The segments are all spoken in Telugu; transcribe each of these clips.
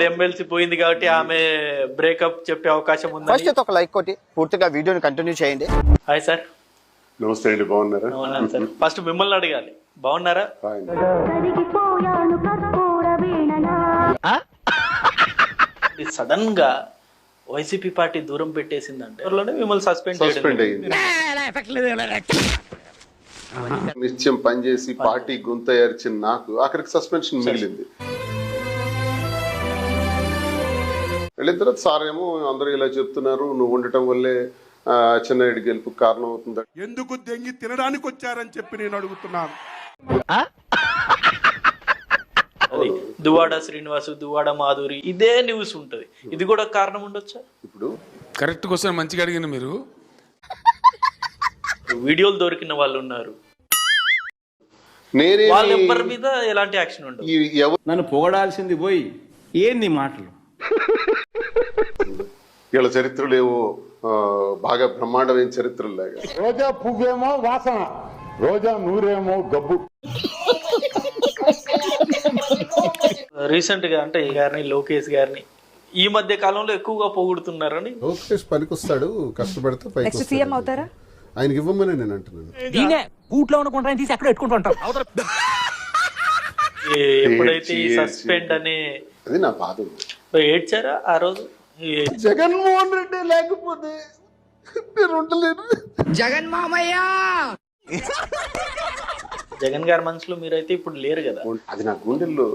ఇప్పుడు ఎమ్మెల్సీ పోయింది కాబట్టి ఆమె బ్రేకప్ చెప్పే అవకాశం ఉంది. ఫస్ట్ ఒక లైక్ కొట్టి పూర్తిగా వీడియోని కంటిన్యూ చేయండి. Hi sir. నమస్తే అండి, బాగున్నారా? అవునా సార్. ఫస్ట్ మిమ్మల్ని అడగాలి, బాగున్నారా? సడన్ గా వైసీపీ పార్టీ దూరం పెట్టేసిందంటే మిమ్మల్ని సస్పెండ్ అయ్యింది. నిత్యం పనిచేసి పార్టీ గొంత ఏర్చిన నాకు అక్కడికి సస్పెన్షన్ మిగిలింది. వెళ్ళిన తర్వాత సార్ ఏమో అందరూ ఇలా చెప్తున్నారు, నువ్వు ఉండటం వల్లే చెన్నైడి గెలుపు కారణం అవుతుంది. ఎందుకు దెంగి తినడానికి వచ్చారని చెప్పి నేను అడుగుతున్నాను. దువ్వాడ శ్రీనివాసు, దువ్వాడ మాధురి, ఇదే న్యూస్ ఉంటది. ఇది కూడా కారణం ఉండొచ్చా? ఇప్పుడు కరెక్ట్ క్వశ్చన్ మంచిగా అడిగిన మీరు. వీడియోలు దొరికిన వాళ్ళు ఉన్నారు, నేనే వాళ్ళ ఎవరి మీద ఎలాంటి యాక్షన్ ఉండదు. నన్ను పొగడాల్సింది పోయి ఏంది మాటలు. వీళ్ళ చరిత్రలు ఏవో బాగా బ్రహ్మాండమైన చరిత్రలు లాగా. రోజా పువ్వేమో వాసన, రోజా నూరేమో గబ్బు. రీసెంట్ గా అంటే గారిని, లోకేష్ గారిని ఈ మధ్య కాలంలో ఎక్కువగా పొగుడుతున్నారని. లోకేష్ పనికొస్తాడు, కష్టపడితే పైకి సీఎం అవుతారా? ఆయనకి ఇవ్వమని నేను అంటున్నాను. ఎప్పుడైతే సస్పెండ్ అనే అది నా బాధ. ఏడ్చారా ఆ రోజు? జగన్మోహన్ రెడ్డి లేకపోతే నేను ఉండలేను. జగన్ మామయ్య, జగన్ గారి మనసులో మీరైతే ఇప్పుడు లేరు కదా. అది నా గుండెల్లో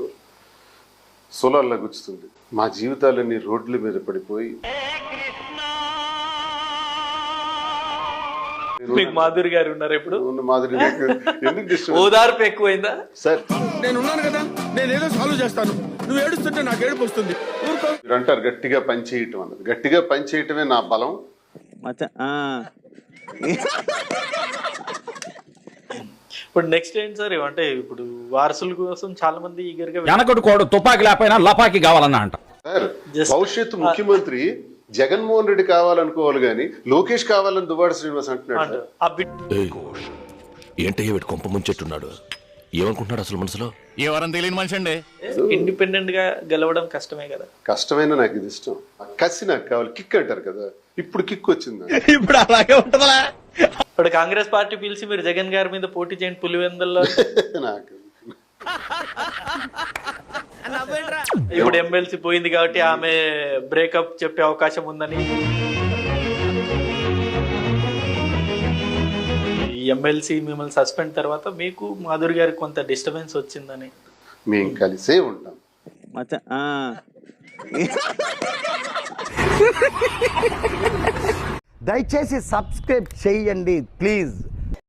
సోలార్లా గుచ్చుతుంది. మా జీవితాలన్నీ రోడ్ల మీద పడిపోయి మీకు మాధురి గారు ఉన్నారు. ఇప్పుడు మాదిరి ఎందుకు డిస్టర్బ్? ఓదార్పు ఎక్కువైందా సార్? నేనున్నాను కదా, నేను ఏదో సాల్వ్ చేస్తాను. నువ్వు ఏడుస్తుంటే నాకు ఏడుపు వస్తుంది. మీరు అంటారు గట్టిగా పని చేయటం అన్నది. గట్టిగా పని చేయటమే నా బలం. ఇప్పుడు నెక్స్ట్ ఏంటి సార్? ఏమంటే ఇప్పుడు వారసుల కోసం చాలా మంది ఈగర్గా వెనకడుకోడు తుపాకి లేకపోయినా లపాకి కావాలన్నా అంట. సార్, భవిష్యత్తు ముఖ్యమంత్రి జగన్మోహన్ రెడ్డి కావాలనుకోవాలి గాని లోకేష్ కావాలని దువ్వాడ శ్రీనివాస్ అంటున్నాడు. ఏంటయ్య వీడు కొంప ముంచెట్టున్నాడు, ఏమనుకుంటున్నాడు అసలు మనసులో? ఏ వారం తెలియని మనిషి అండి. ఇండిపెండెంట్ గా గెలవడం కష్టమే కదా. కష్టమైన నాకు ఇది ఇష్టం. కసి నాకు కావాలి. కిక్ అంటారు కదా, ఇప్పుడు కిక్ వచ్చింది. ఇప్పుడు అలాగే ఉంటుందా? ఇప్పుడు కాంగ్రెస్ పార్టీ పిలిచి మీరు జగన్ గారి మీద పోటీ చేయండి పులివెందుల్లో. నాకు ఇప్పుడు ఎమ్మెల్సీ పోయింది కాబట్టి ఆమె బ్రేకప్ చెప్పే అవకాశం ఉందని. ఎమ్మెల్సీ మిమ్మల్ని సస్పెండ్ తర్వాత మీకు మాధురి గారికి కొంత డిస్టర్బెన్స్ వచ్చిందని. మేము కలిసే ఉంటాం. దయచేసి సబ్స్క్రైబ్ చేయండి ప్లీజ్.